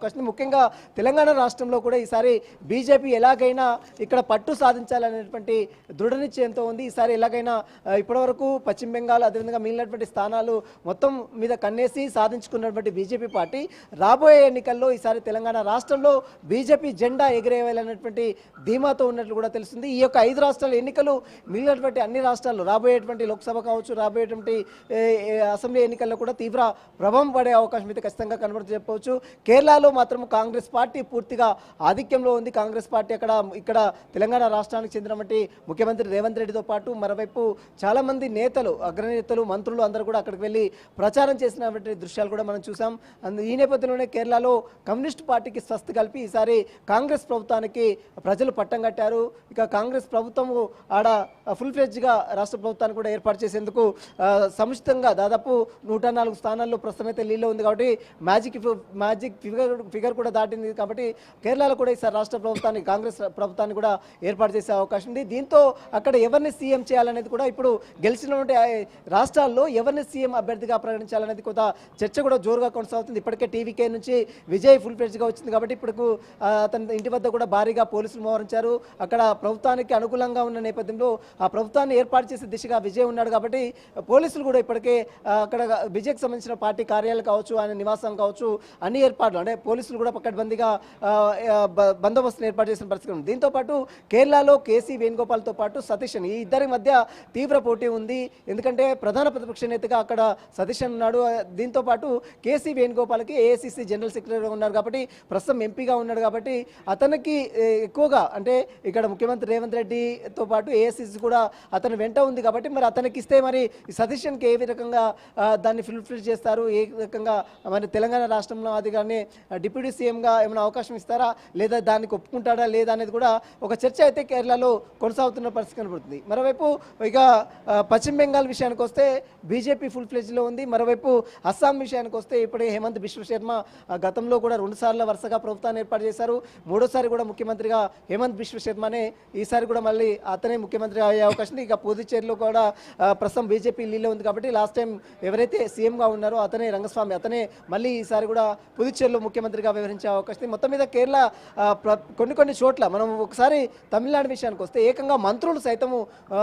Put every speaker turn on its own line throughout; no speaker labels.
Question ముఖ్యంగా తెలంగాణ రాష్ట్రంలో కూడా ఈసారి బీజేపీ ఎలాగైనా ఇక్కడ పట్టు సాధించాలనేటువంటి దృఢ నిశ్చయంతో ఉంది. ఈసారి ఎలాగైనా ఇప్పటివరకు పశ్చిమ బెంగాల్ అదేవిధంగా మిగిలినటువంటి స్థానాలు మొత్తం మీద కన్నేసి సాధించుకున్నటువంటి బీజేపీ పార్టీ రాబోయే ఎన్నికల్లో ఈసారి తెలంగాణ రాష్ట్రంలో బీజేపీ జెండా ఎగిరేయాలనేటువంటి ధీమాతో ఉన్నట్లు కూడా తెలుస్తుంది. ఈ యొక్క 5 రాష్ట్రాల ఎన్నికలు మిగిలినటువంటి అన్ని రాష్ట్రాల్లో రాబోయేటువంటి లోక్సభ కావచ్చు, రాబోయేటువంటి అసెంబ్లీ ఎన్నికల్లో కూడా తీవ్ర ప్రభావం పడే అవకాశం అయితే ఖచ్చితంగా కనబడుతూ చెప్పవచ్చు. కేరళలో మాత్రం కాంగ్రెస్ పార్టీ పూర్తిగా ఆధిక్యంలో ఉంది. కాంగ్రెస్ పార్టీ ఇక్కడ తెలంగాణ రాష్ట్రానికి చెందినటువంటి ముఖ్యమంత్రి రేవంత్ రెడ్డితో పాటు మరోవైపు చాలా మంది నేతలు, అగ్రనేతలు, మంత్రులు అందరూ కూడా అక్కడికి వెళ్ళి ప్రచారం చేసినటువంటి దృశ్యాలు కూడా మనం చూసాం. ఈ నేపథ్యంలోనే కేరళలో కమ్యూనిస్ట్ పార్టీకి స్వస్తి కలిపి ఈసారి కాంగ్రెస్ ప్రభుత్వానికి ప్రజలు పట్టం కట్టారు. ఇక కాంగ్రెస్ ప్రభుత్వం ఆడ ఫుల్ ఫ్లెడ్జ్గా రాష్ట్ర ప్రభుత్వాన్ని కూడా ఏర్పాటు చేసేందుకు సముచితంగా దాదాపు 104 స్థానాల్లో ప్రస్తుతం అయితే లీడ్లో ఉంది. కాబట్టి మ్యాజిక్ ఫిగర్ కూడా దాటింది. కాబట్టి కేరళలో కూడా ఈసారి రాష్ట్ర ప్రభుత్వాన్ని, కాంగ్రెస్ ప్రభుత్వాన్ని కూడా ఏర్పాటు చేసే అవకాశం ఉంది. దీంతో అక్కడ ఎవరిని సీఎం చేయాలనేది కూడా ఇప్పుడు గెలిచినటువంటి రాష్ట్రాల్లో ఎవరిని సీఎం అభ్యర్థిగా ప్రకటించాలనేది కొంత చర్చ కూడా జోరుగా కొనసాగుతుంది. ఇప్పటికే టీవీకే నుంచి విజయ్ ఫుల్ ఫ్లెడ్జ్గా వచ్చింది. కాబట్టి ఇప్పుడు అతని ఇంటి వద్ద కూడా భారీగా పోలీసులు మోహరించారు. అక్కడ ప్రభుత్వానికి అనుకూలంగా ఉన్న నేపథ్యంలో ఆ ప్రభుత్వాన్ని ఏర్పాటు చేసే దిశగా విజయ్ ఉన్నాడు. కాబట్టి పోలీసులు కూడా ఇప్పటికే అక్కడ విజయ్కి సంబంధించిన పార్టీ కార్యాలయాలు కావచ్చు, ఆయన నివాసం కావచ్చు, అన్ని ఏర్పాట్లు అంటే పోలీసులు కూడా పక్కడ్బందీగా బందోబస్తును ఏర్పాటు చేసిన పరిస్థితి ఉంది. దీంతో పాటు కేరళలో కేసీ వేణుగోపాల్తో పాటు సతీశన్, ఈ ఇద్దరి మధ్య తీవ్ర పోటీ ఉంది. ఎందుకంటే ప్రధాన ప్రతిపక్ష నేతగా అక్కడ సతీశన్ ఉన్నాడు. దీంతో పాటు కేసీ వేణుగోపాల్కి ఏఐసిసి జనరల్ సెక్రటరీగా ఉన్నారు. కాబట్టి ప్రస్తుతం ఎంపీగా ఉన్నాడు. కాబట్టి అతనికి ఎక్కువగా అంటే ఇక్కడ ముఖ్యమంత్రి రేవంత్ రెడ్డితో పాటు ఏఐసిసి కూడా అతని వెంట ఉంది. కాబట్టి మరి అతనికి ఇస్తే మరి సతీశన్కి ఏ రకంగా దాన్ని ఫుల్ఫిల్ చేస్తారు, ఏ రకంగా మరి తెలంగాణ రాష్ట్రంలో అది కానీ డిప్యూటీ సీఎంగా ఏమైనా అవకాశం ఇస్తారా, లేదా దానికి ఒప్పుకుంటాడా లేదా అనేది కూడా ఒక చర్చ అయితే కేరళలో కొనసాగుతున్న పరిస్థితి కనబడుతుంది. మరోవైపు ఇక పశ్చిమ బెంగాల్ విషయానికి వస్తే బీజేపీ ఫుల్ ఫ్లెడ్జ్లో ఉంది. మరోవైపు అస్సాం విషయానికి వస్తే ఇప్పుడే హేమంత్ బిశ్వ శర్మ గతంలో కూడా 2 సార్లు వరుసగా ప్రభుత్వాన్ని ఏర్పాటు చేశారు. 3ఓసారి కూడా ముఖ్యమంత్రిగా హేమంత్ బిశ్వ శర్మనే, ఈసారి కూడా మళ్ళీ అతనే ముఖ్యమంత్రి అయ్యే అవకాశం ఉంది. ఇక పుదుచ్చేరిలో కూడా ప్రస్తుతం బీజేపీ లీడ్లో ఉంది. కాబట్టి లాస్ట్ టైం ఎవరైతే సీఎంగా ఉన్నారో అతనే రంగస్వామి, అతనే మళ్ళీ ఈసారి కూడా పుదుచ్చేరిలో ముఖ్యమంత్రిగా వ్యవహరించే అవకాశం. మొత్తం మీద కేరళ కొన్ని చోట్ల మనం ఒకసారి తమిళనాడు విషయానికి వస్తే ఏకంగా మంత్రులు సైతము,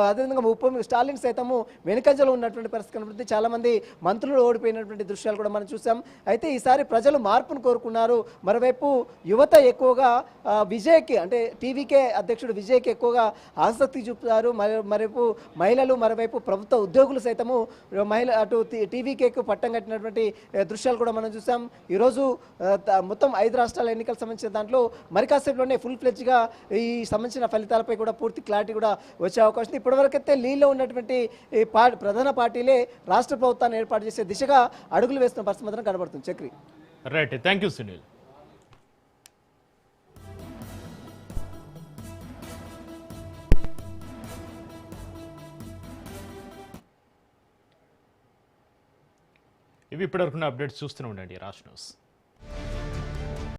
అదేవిధంగా స్టాలిన్ సైతము వెనుకంజలో ఉన్నటువంటి పరిస్థితి కనబడుతుంది. చాలామంది మంత్రులు ఓడిపోయినటువంటి దృశ్యాలు కూడా మనం చూసాం. అయితే ఈసారి ప్రజలు మార్పును కోరుకున్నారు. మరోవైపు యువత ఎక్కువగా విజయ్కి అంటే టీవీకే అధ్యక్షుడు విజయ్కి ఎక్కువగా ఆసక్తి చూపుతారు. మరోవైపు మహిళలు, మరోవైపు ప్రభుత్వ ఉద్యోగులు సైతము అటు టీవీకేకు పట్టం కట్టినటువంటి దృశ్యాలు కూడా మనం చూసాం. ఈరోజు మొత్తం 5 రాష్ట్రాల ఎన్నికలకు సంబంధించిన దాంట్లో మరి కాసేపులోనే ఫుల్ ఫ్లెడ్జ్గా ఈ సంబంధించిన ఫలితాలపై కూడా పూర్తి క్లారిటీ కూడా వచ్చే అవకాశం. ఇప్పటివరకైతే లీడ్లో ఉన్నటువంటి ప్రధాన పార్టీలే రాష్ట్ర ప్రభుత్వాన్ని ఏర్పాటు చేసే దిశగా అడుగులు వేస్తున్న పరిస్థితి మాత్రం కనబడుతుంది. Chakri.
Right, thank you Sunil. ఇవి ఇప్పటివరకున్న అప్డేట్స్ చూస్తూనే ఉండండి రాజ్ న్యూస్.